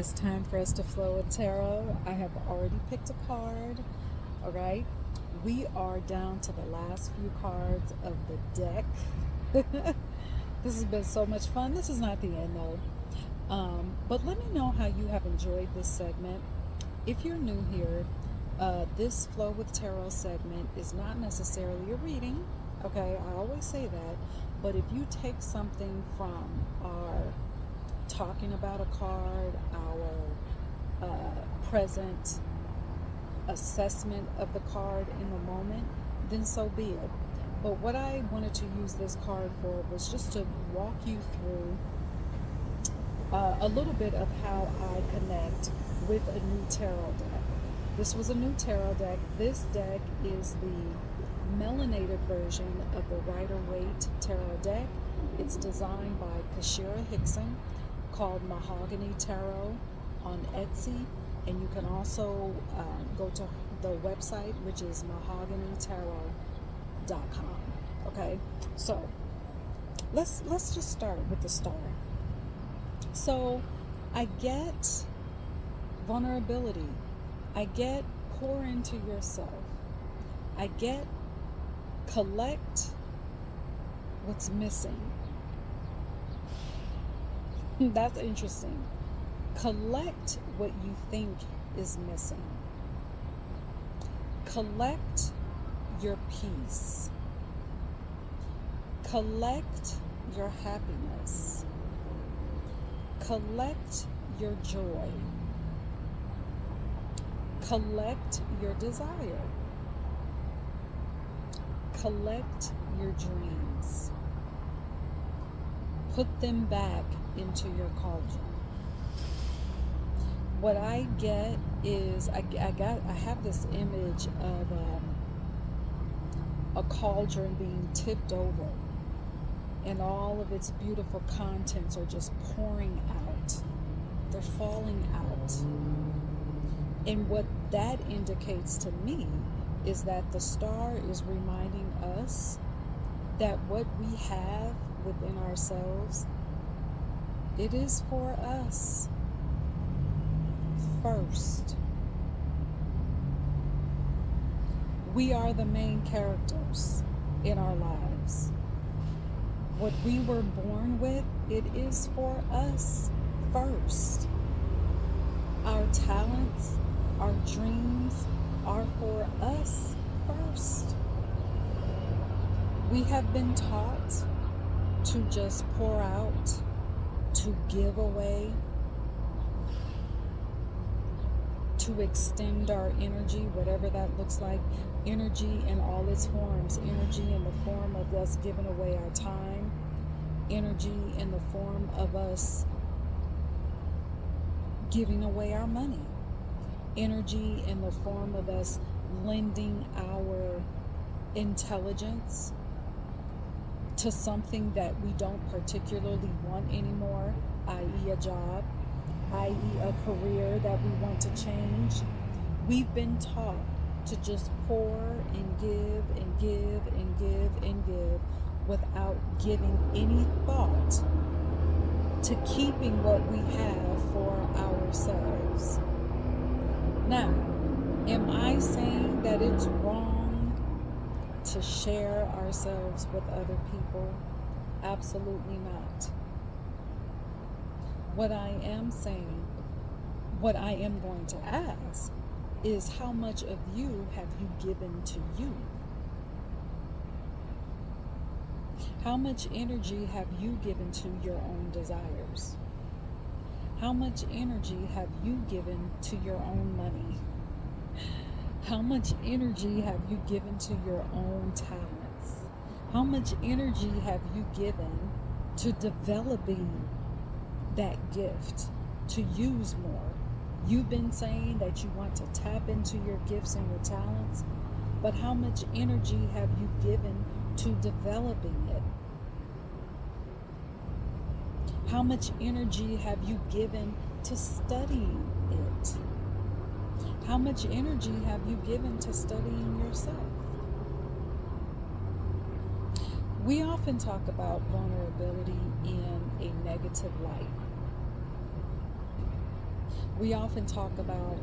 It's time for us to flow with tarot. I have already picked a card. All right. We are down to the last few cards of the deck. This has been so much fun. This is not the end though. But let me know how you have enjoyed this segment. If you're new here, this Flow with Tarot segment is not necessarily a reading. Okay, I always say that. But if you take something from our talking about a card, our present assessment of the card in the moment, then so be it. But what I wanted to use this card for was just to walk you through a little bit of how I connect with a new tarot deck. This was a new tarot deck. This deck is the melanated version of the Rider-Waite tarot deck. It's designed by Kashira Hickson, called Mahogany Tarot on Etsy, and you can also go to the website, which is mahoganytarot.com. Okay, so let's just start with the star. So I get vulnerability. I get pour into yourself. I get collect what's missing. That's interesting. Collect what you think is missing. Collect your peace. Collect your happiness. Collect your joy. Collect your desire. Collect your dreams. Put them back into your cauldron. What I get is I have this image of a cauldron being tipped over, and all of its beautiful contents are just pouring out. They're falling out. And what that indicates to me is that the star is reminding us that what we have within ourselves, it is for us first. We are the main characters in our lives. What we were born with, it is for us first. Our talents, our dreams are for us first. We have been taught to just pour out, to give away, to extend our energy, whatever that looks like. Energy in all its forms. Energy in the form of us giving away our time. Energy in the form of us giving away our money. Energy in the form of us lending our intelligence to something that we don't particularly want anymore, i.e. a job, i.e. a career that we want to change. We've been taught to just pour and give and give and give and give without giving any thought to keeping what we have for ourselves. Now, am I saying that it's wrong to share ourselves with other people? Absolutely not. What I am saying, what I am going to ask, is how much of you have you given to you? How much energy have you given to your own desires? How much energy have you given to your own money? How much energy have you given to your own talents? How much energy have you given to developing that gift, to use more? You've been saying that you want to tap into your gifts and your talents, but how much energy have you given to developing it? How much energy have you given to studying it? How much energy have you given to studying yourself? We often talk about vulnerability in a negative light. We often talk about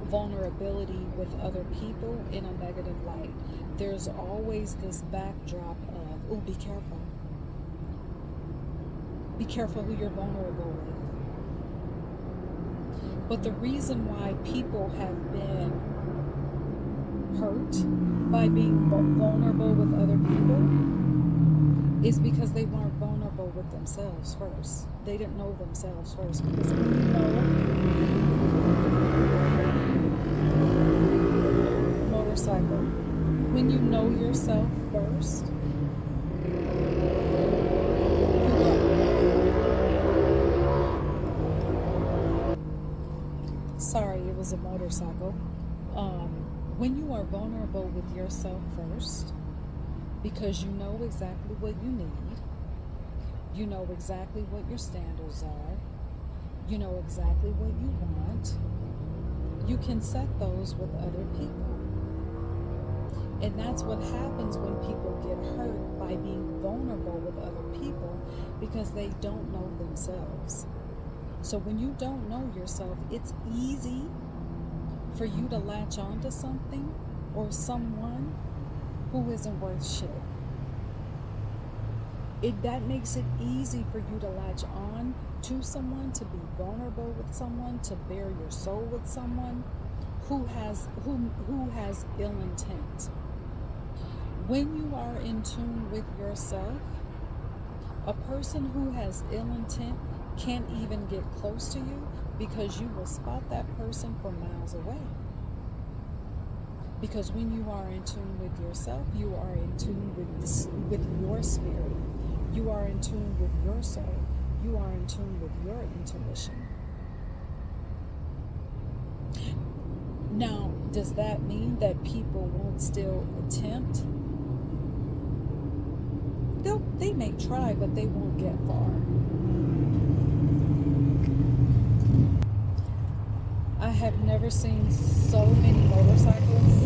vulnerability with other people in a negative light. There's always this backdrop of, oh, be careful. Be careful who you're vulnerable with. But the reason why people have been hurt by being vulnerable with other people is because they weren't vulnerable with themselves first. They didn't know themselves first. Because when you know, motorcycle, when you know yourself first, sorry, it was a motorcycle. When you are vulnerable with yourself first, because you know exactly what you need, you know exactly what your standards are, you know exactly what you want, you can set those with other people. And that's what happens when people get hurt by being vulnerable with other people, because they don't know themselves. So when you don't know yourself, it's easy for you to latch on to something or someone who isn't worth shit. That makes it easy for you to latch on to someone, to be vulnerable with someone, to bare your soul with someone who has ill intent. When you are in tune with yourself, a person who has ill intent can't even get close to you, because you will spot that person from miles away. Because when you are in tune with yourself, you are in tune with your spirit. You are in tune with your soul. You are in tune with your intuition. Now, does that mean that people won't still attempt? They may try, but they won't get far. I have never seen so many motorcycles.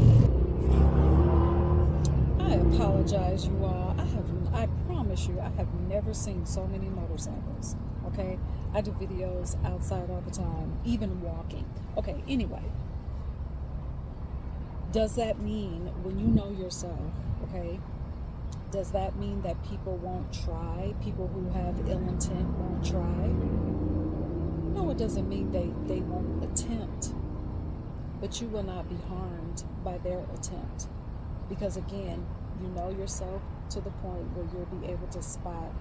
I apologize, you all. I promise you, I have never seen so many motorcycles. Okay? I do videos outside all the time, even walking. Okay, anyway. Does that mean when you know yourself, okay, does that mean that people won't try? People who have ill intent won't try? No, it doesn't mean they won't attempt. But you will not be harmed by their attempt. Because again, you know yourself to the point where you'll be able to spot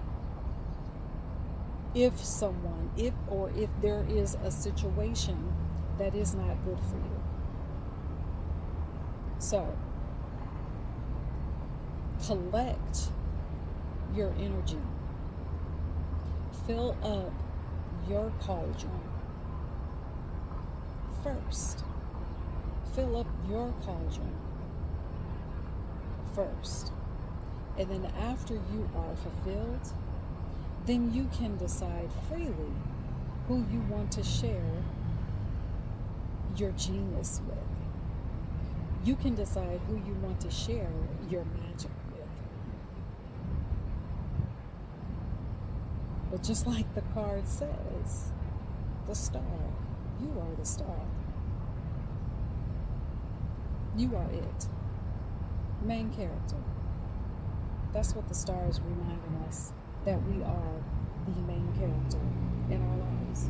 if there is a situation that is not good for you. So, collect your energy. Fill up your cauldron first. Fill up your cauldron first. And then after you are fulfilled, then you can decide freely who you want to share your genius with. You can decide who you want to share your magic with. But just like the card says, the star, you are the star. You are it. Main character. That's what the star is reminding us, that we are the main character in our lives.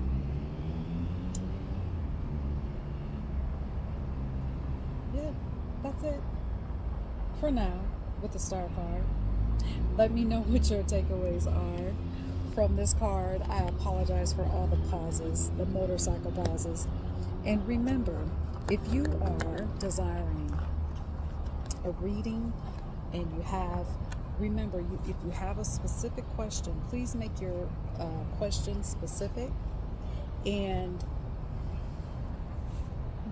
Yeah, that's it for now with the star card. Let me know what your takeaways are from this card. I apologize for all the pauses, the motorcycle pauses. And remember, if you are desiring a reading and if you have a specific question, please make your question specific, and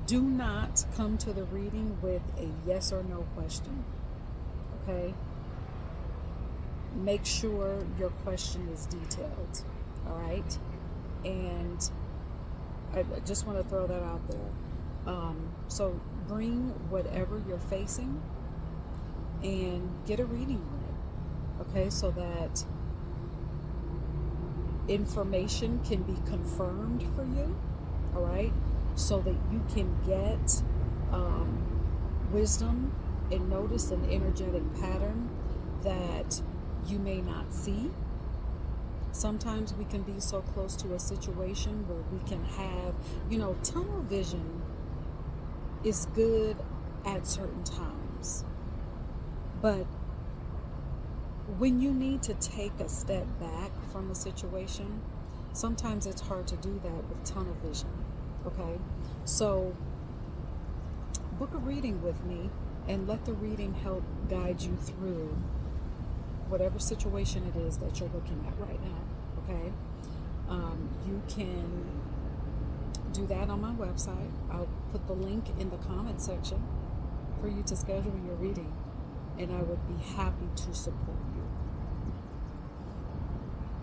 do not come to the reading with a yes or no question, okay? Make sure your question is detailed, all right? And I just want to throw that out there. So bring whatever you're facing and get a reading on it, okay? So that information can be confirmed for you all right? So that you can get wisdom and notice an energetic pattern that you may not see. Sometimes we can be so close to a situation where we can have, tunnel vision is good at certain times. But when you need to take a step back from a situation, sometimes it's hard to do that with tunnel vision. Okay? So book a reading with me and let the reading help guide you through whatever situation it is that you're looking at right now. Okay? You can do that on my website. I'll put the link in the comment section for you to schedule your reading, and I would be happy to support.